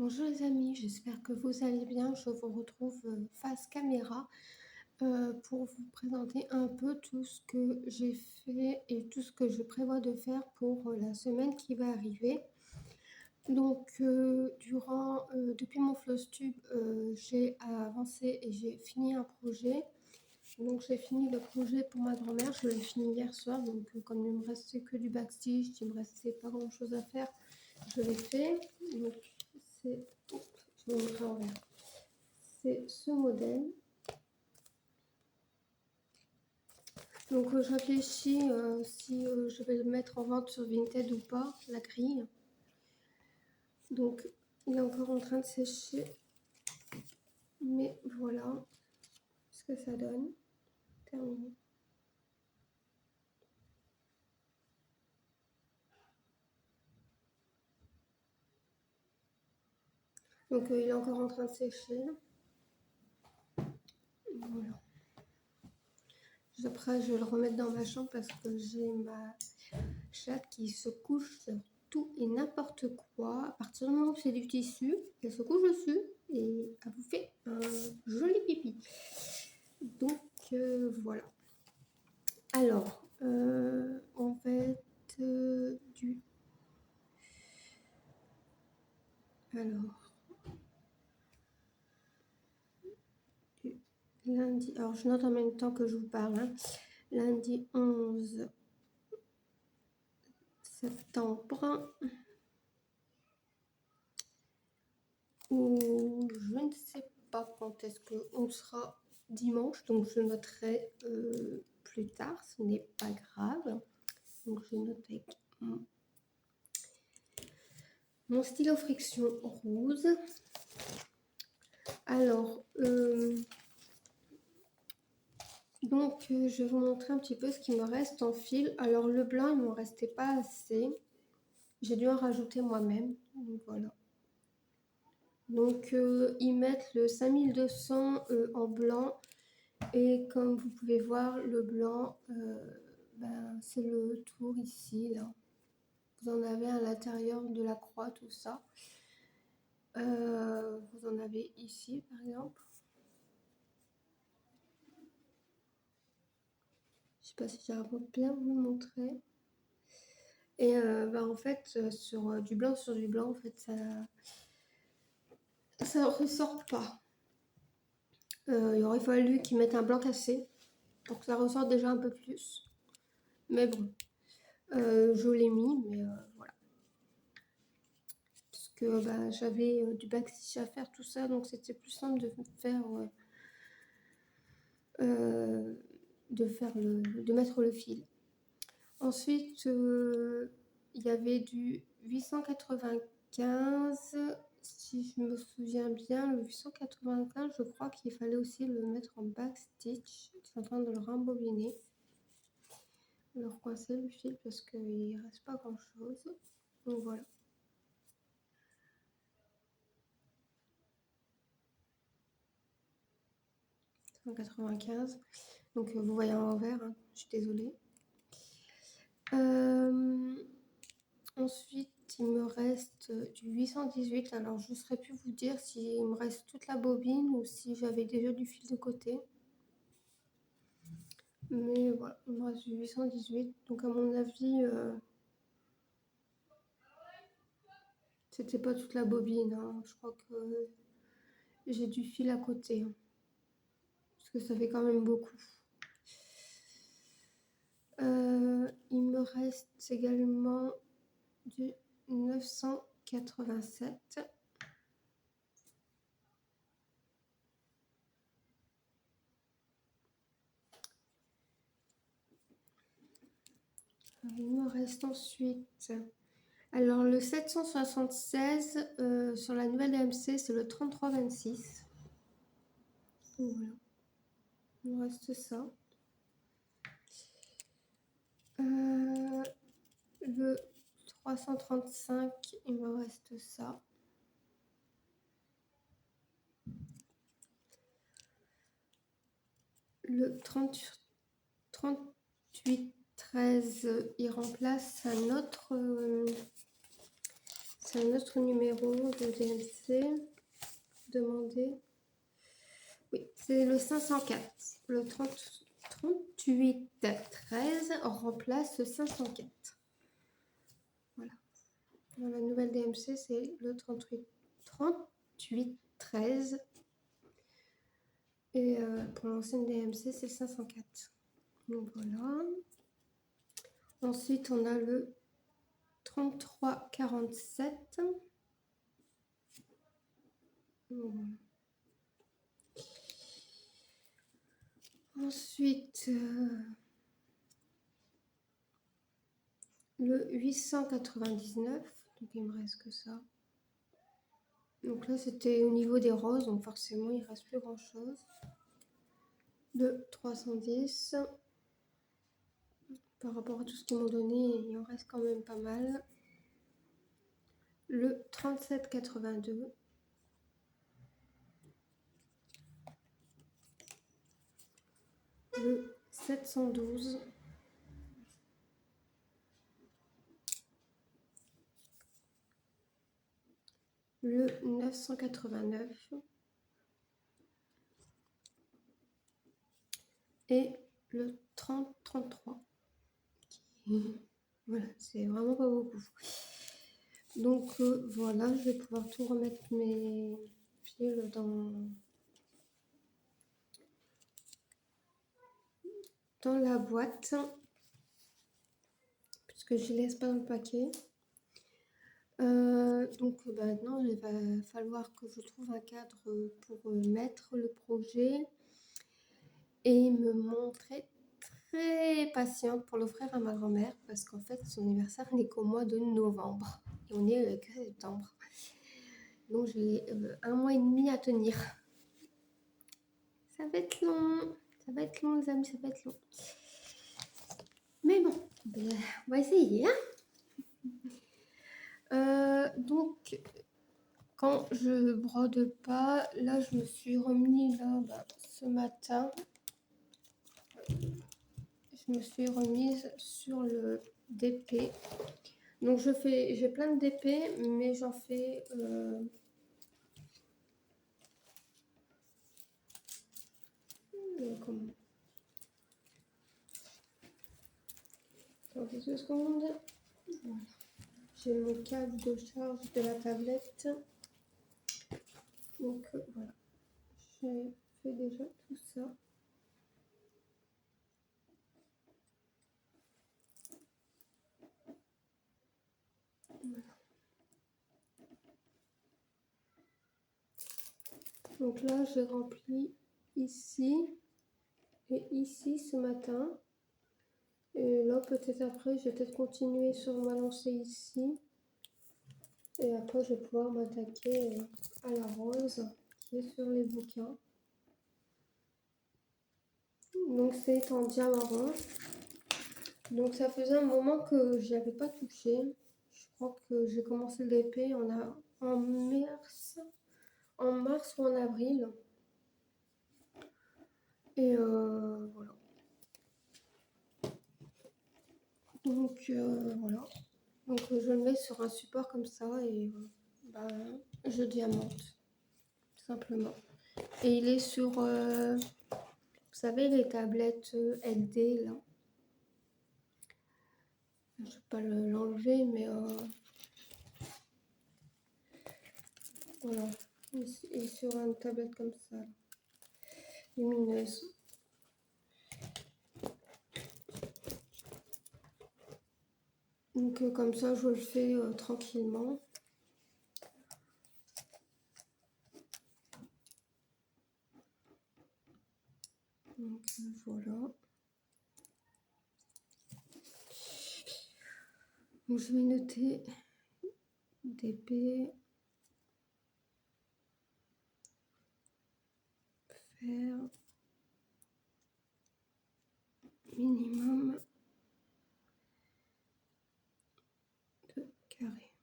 Bonjour les amis, j'espère que vous allez bien. Je vous retrouve face caméra pour vous présenter un peu tout ce que j'ai fait et tout ce que je prévois de faire pour la semaine qui va arriver. Donc, depuis mon Flowstube, j'ai avancé et j'ai fini un projet. Donc, j'ai fini le projet pour ma grand-mère. Je l'ai fini hier soir. Donc, comme il me restait que du backstitch, il me restait pas grand-chose à faire, je l'ai fait. Donc, c'est je vais vous montrer en vert. C'est ce modèle. Donc je réfléchis si je vais le mettre en vente sur Vinted ou pas, la grille. Donc il est encore en train de sécher. Mais voilà ce que ça donne. Terminé. Donc il est encore en train de sécher. Voilà. Après, je vais le remettre dans ma chambre parce que j'ai ma chatte qui se couche sur tout et n'importe quoi. À partir du moment où c'est du tissu, elle se couche dessus et elle vous fait un joli pipi. Donc voilà. Alors, on va être du... Alors, du lundi... Alors, je note en même temps que je vous parle. Hein. Lundi 11 septembre. Ou je ne sais pas quand est-ce qu'on sera dimanche. Donc, je noterai plus tard. Ce n'est pas grave. Donc, je note avec mon stylo friction rose. Alors, donc, je vais vous montrer un petit peu ce qui me reste en fil. Alors, le blanc, il ne m'en restait pas assez. J'ai dû en rajouter moi-même. Donc, voilà. Donc, ils mettent le 5200 en blanc. Et comme vous pouvez voir, le blanc, c'est le tour ici, là. Vous en avez à l'intérieur de la croix, tout ça. Vous en avez ici, par exemple. Je sais pas si j'arrive bien vous le montrer. Et en fait, sur du blanc, en fait, ça ressort pas. Il aurait fallu qu'ils mettent un blanc cassé pour que ça ressorte déjà un peu plus. Mais bon, je l'ai mis, mais voilà. Parce que j'avais du backstitch à faire, tout ça, donc c'était plus simple de faire, de mettre le fil. Ensuite, il y avait du 895, si je me souviens bien, le 895, je crois qu'il fallait aussi le mettre en backstitch. Je suis en train de le rembobiner, de le recoincer le fil parce qu'il ne reste pas grand chose. Donc voilà. Donc vous voyez en vert, hein, je suis désolée. Ensuite, il me reste du 818. Alors, je ne saurais plus vous dire s'il me reste toute la bobine ou si j'avais déjà du fil de côté. Mais voilà, il me reste du 818. Donc, à mon avis, c'était pas toute la bobine. Hein. Je crois que j'ai du fil à côté. Hein. Parce que ça fait quand même beaucoup. Il me reste également du 987. Il me reste ensuite... Alors le 776 sur la nouvelle DMC, c'est le 3326. Donc voilà. Il me reste ça. Le 335, il me reste ça. Le 3813, il remplace un autre c'est un autre numéro de DMC. Demandez. Oui, c'est le 504. Le 3813 remplace le 504. Voilà. Dans la nouvelle DMC, c'est le 3813. Et pour l'ancienne DMC, c'est le 504. Donc voilà. Ensuite, on a le 3347. Voilà. Ensuite, le 899. Donc il me reste que ça. Donc là, c'était au niveau des roses, donc forcément, il ne reste plus grand-chose. Le 310. Par rapport à tout ce qu'ils m'ont donné, il en reste quand même pas mal. Le 3782. Le 712. Le 989. Et le 3033. Voilà, c'est vraiment pas beaucoup. Donc voilà, je vais pouvoir tout remettre mes fils dans la boîte, puisque je les laisse pas dans le paquet. Donc maintenant, il va falloir que je trouve un cadre pour mettre le projet et me montrer très patiente pour l'offrir à ma grand-mère, parce qu'en fait, son anniversaire n'est qu'au mois de novembre. Et on est que septembre. Donc j'ai 1 mois et demi à tenir. Ça va être long. Ça va être long, les amis, ça va être long. Mais bon, on va essayer. Donc, quand je brode pas, là, je me suis remis là, ce matin. Je me suis remise sur le DP. Donc, j'ai plein de DP, mais j'en fais... comment? Attendez 2 secondes. Voilà. J'ai mon câble de charge de la tablette. Donc voilà, j'ai fait déjà tout ça. Voilà. Donc là, j'ai rempli ici et ici ce matin. Et là, peut-être après, je vais peut-être continuer sur ma lancée ici. Et après, je vais pouvoir m'attaquer à la rose qui est sur les bouquins. Donc c'est en diamant. Donc ça faisait un moment que je n'avais pas touché. Je crois que j'ai commencé le DP en mars ou en avril. Et voilà. Donc voilà. Donc je le mets sur un support comme ça et je diamante. Tout simplement. Et il est sur, vous savez, les tablettes LD là. Je ne vais pas l'enlever, mais voilà. Il est sur une tablette comme ça, lumineuse. Donc comme ça, je le fais tranquillement. Donc voilà. Donc je vais noter DP, faire minimum de carrés.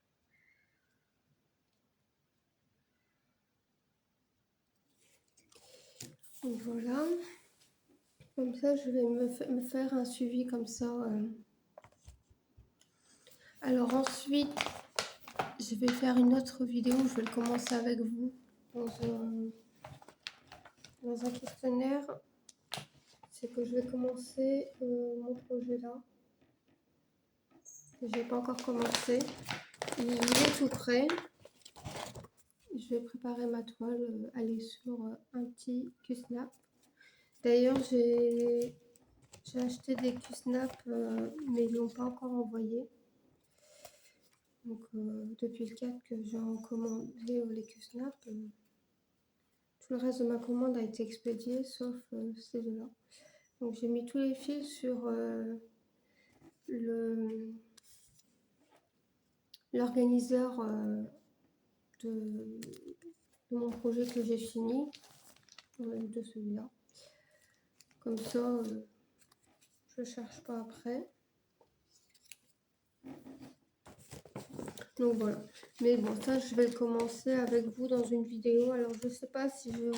Donc voilà. Comme ça, je vais me faire un suivi comme ça. Alors ensuite, je vais faire une autre vidéo, je vais le commencer avec vous dans un questionnaire. C'est que je vais commencer mon projet là. Je n'ai pas encore commencé. Il est tout prêt. Je vais préparer ma toile, aller sur un petit Q-Snap. D'ailleurs, j'ai acheté des Q-Snap, mais ils ne l'ont pas encore envoyé. Donc, depuis le 4 que j'ai commandé les Q-Snap, tout le reste de ma commande a été expédié, sauf ces deux-là. Donc, j'ai mis tous les fils sur l'organiseur de mon projet que j'ai fini, de celui-là. Comme ça, je ne cherche pas après. Donc voilà. Mais bon, ça, je vais le commencer avec vous dans une vidéo. Alors, je ne sais pas si je vais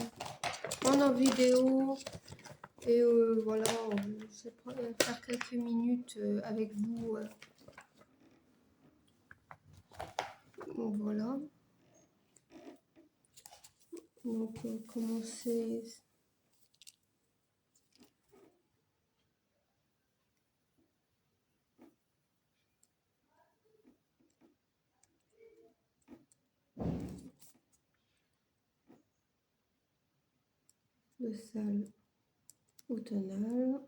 prendre en vidéo. Et voilà, je vais faire quelques minutes avec vous. Donc voilà. Donc, commencer. De salle automnale.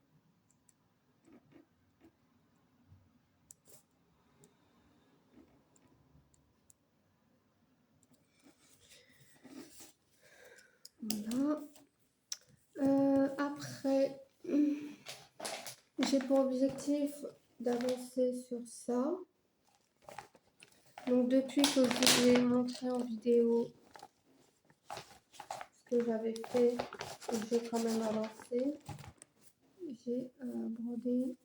Voilà. Après, j'ai pour objectif d'avancer sur ça. Donc depuis que je vous ai montré en vidéo ce que j'avais fait, j'ai quand même avancé. J'ai brodé.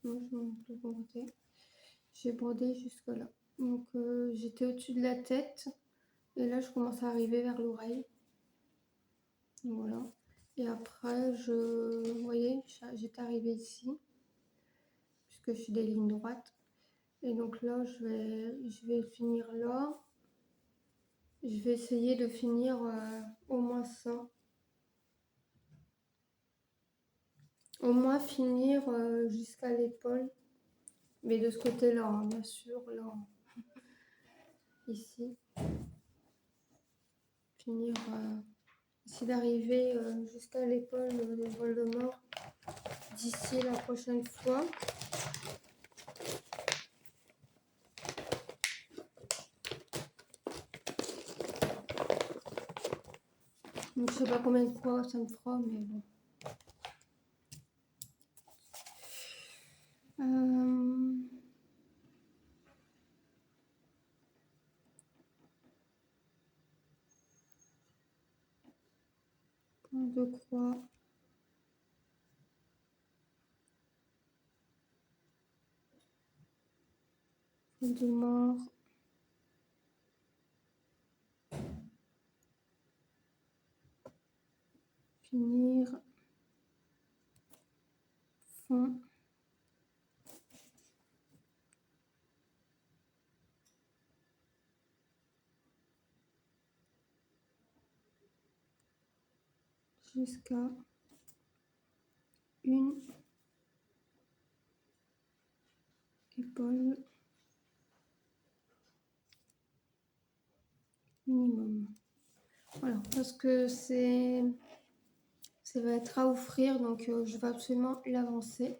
Non, je montre le bon côté. J'ai brodé jusque là. Donc j'étais au-dessus de la tête et là je commence à arriver vers l'oreille. Voilà. Et après, vous voyez, j'étais arrivée ici puisque je suis des lignes droites. Et donc là, je vais finir là. Je vais essayer de finir au moins ça. Au moins finir jusqu'à l'épaule. Mais de ce côté-là, hein, bien sûr, là. Ici. Finir ici d'arriver jusqu'à l'épaule de Voldemort d'ici la prochaine fois. Donc, je sais pas combien de fois ça me fera, mais bon. Point de croix. Voldemort. Finir. Fond. Jusqu'à une épaule minimum. Voilà, parce que ça va être à offrir, donc je vais absolument l'avancer.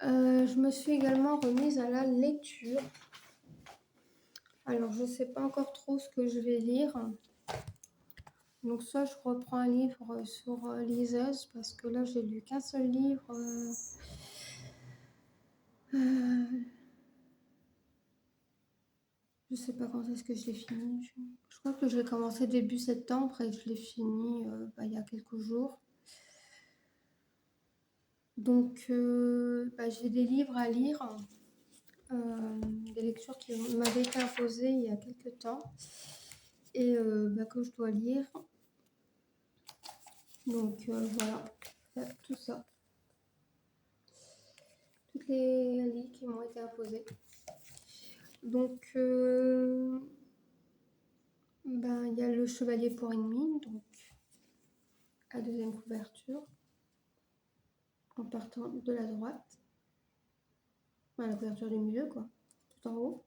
Je me suis également remise à la lecture. Alors, je ne sais pas encore trop ce que je vais lire. Donc, soit je reprends un livre sur liseuse, parce que là, j'ai lu qu'un seul livre. Je sais pas quand est-ce que je l'ai fini. Je crois que je l'ai commencé début septembre et je l'ai fini il y a quelques jours. Donc, j'ai des livres à lire, des lectures qui m'avaient été imposées il y a quelques temps et que je dois lire. Donc, voilà, tout ça. Toutes les livres qui m'ont été imposés. Donc, ben, il y a le chevalier pour ennemi, donc à deuxième couverture, en partant de la droite, enfin, la couverture du milieu, quoi, tout en haut.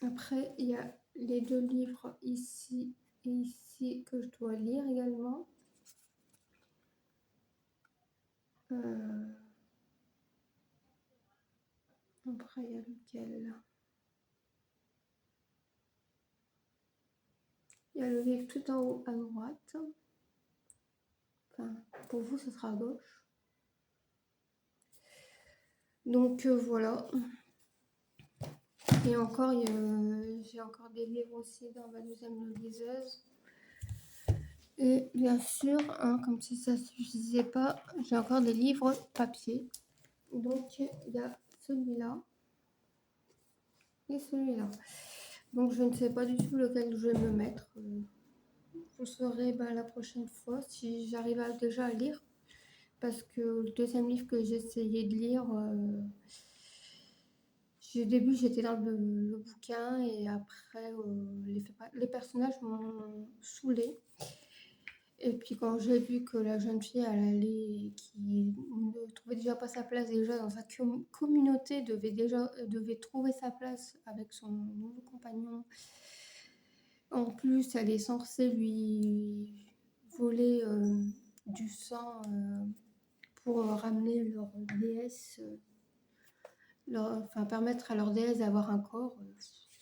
Après, il y a les deux livres ici et ici que je dois lire également. Après, il y a lequel là? Il y a le livre tout en haut à droite. Enfin, pour vous, ce sera à gauche. Donc voilà. Et encore, j'ai encore des livres aussi dans ma deuxième liseuse. Et bien sûr, hein, comme si ça ne suffisait pas, j'ai encore des livres papier. Donc il y a celui-là et celui-là. Donc je ne sais pas du tout lequel je vais me mettre. Je saurai la prochaine fois si j'arrive déjà à lire. Parce que le deuxième livre que j'ai essayé de lire, au début j'étais dans le bouquin et après les personnages m'ont saoulée. Et puis quand j'ai vu que la jeune fille, elle allait, qui ne trouvait déjà pas sa place déjà dans sa communauté, devait trouver sa place avec son nouveau compagnon. En plus, elle est censée lui voler du sang pour ramener leur déesse, enfin permettre à leur déesse d'avoir un corps.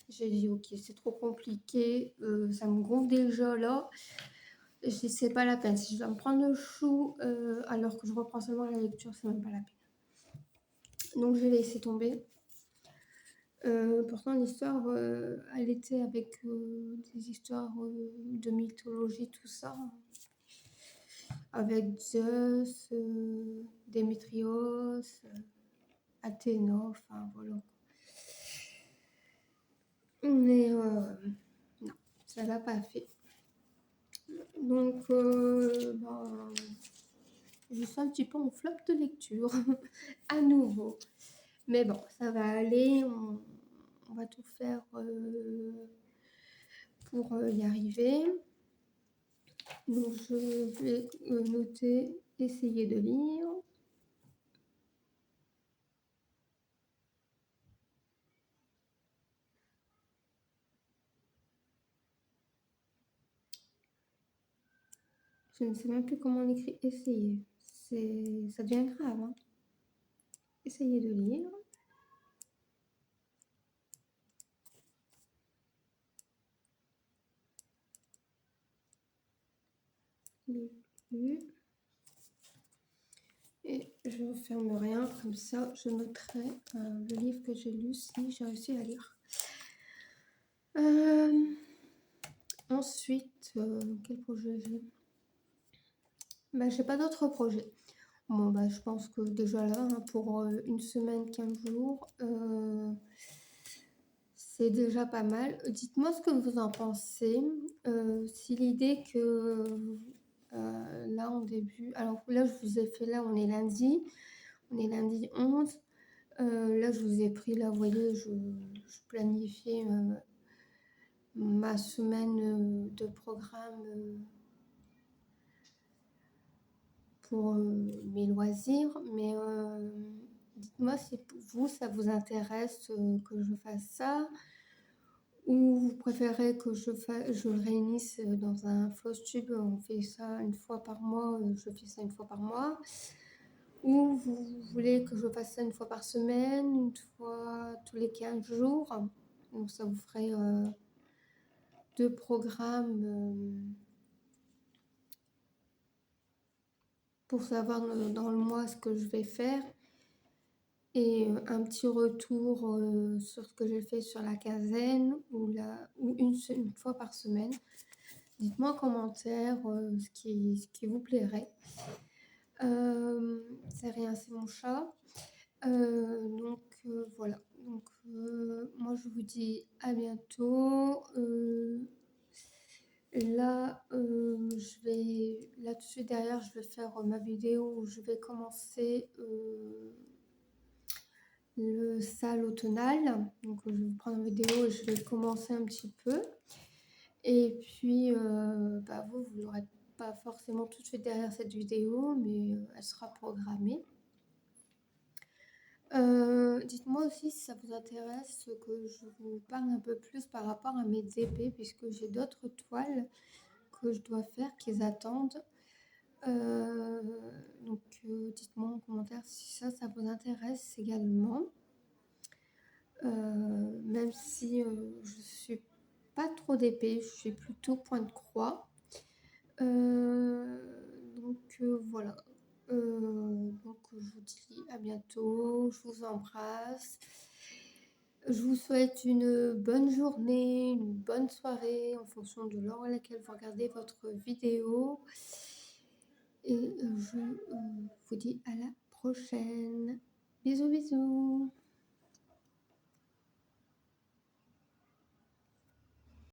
J'ai dit ok, c'est trop compliqué, ça me gonfle déjà là. Je dis c'est pas la peine. Si je dois me prendre le chou alors que je reprends seulement la lecture, c'est même pas la peine. Donc je vais laisser tomber. Pourtant l'histoire, elle était avec des histoires de mythologie, tout ça. Avec Zeus, Démétrios, Athéna, enfin voilà. Mais non, ça l'a pas fait. Donc, je suis un petit peu en flop de lecture, à nouveau. Mais bon, ça va aller, on va tout faire pour y arriver. Donc, je vais noter, essayer de lire. Je ne sais même plus comment on écrit essayer. Ça devient grave, hein. Essayer de lire. Lu. Et je ne ferme rien, comme ça je noterai le livre que j'ai lu si j'ai réussi à lire. Ensuite, quel projet j'ai? J'ai pas d'autres projets. Bon, je pense que déjà là, hein, pour une semaine, 15 jours, c'est déjà pas mal. Dites-moi ce que vous en pensez. Si l'idée que là, en début, alors là, je vous ai fait là, on est lundi 11. Là, je vous ai pris, là, vous voyez, je planifiais ma semaine de programme pour mes loisirs. Mais dites-moi si pour vous, ça vous intéresse que je fasse ça, ou vous préférez que je le réunisse dans un Flowtube, on fait ça une fois par mois, je fais ça une fois par mois. Ou vous voulez que je fasse ça une fois par semaine, une fois tous les 15 jours. Donc ça vous ferait 2 programmes pour savoir dans le mois ce que je vais faire. Et un petit retour sur ce que j'ai fait sur la quinzaine ou une fois par semaine. Dites-moi en commentaire ce qui vous plairait. C'est rien, c'est mon chat. Donc voilà. Donc moi je vous dis à bientôt. Là, je vais là tout de suite derrière, je vais faire, ma vidéo où je vais commencer, le sale automnal. Donc, je vais prendre une vidéo et je vais commencer un petit peu. Et puis, bah, vous l'aurez pas forcément tout de suite derrière cette vidéo, mais, elle sera programmée. Dites-moi aussi si ça vous intéresse que je vous parle un peu plus par rapport à mes épées, puisque j'ai d'autres toiles que je dois faire qu'ils attendent. Euh, donc, dites-moi en commentaire si ça vous intéresse également. Même si je suis pas trop d'épée, je suis plutôt point de croix. Euh, donc voilà. Donc je vous dis à bientôt, je vous embrasse. Je vous souhaite une bonne journée, une bonne soirée en fonction de l'heure à laquelle vous regardez votre vidéo. Et je vous dis à la prochaine. Bisous bisous.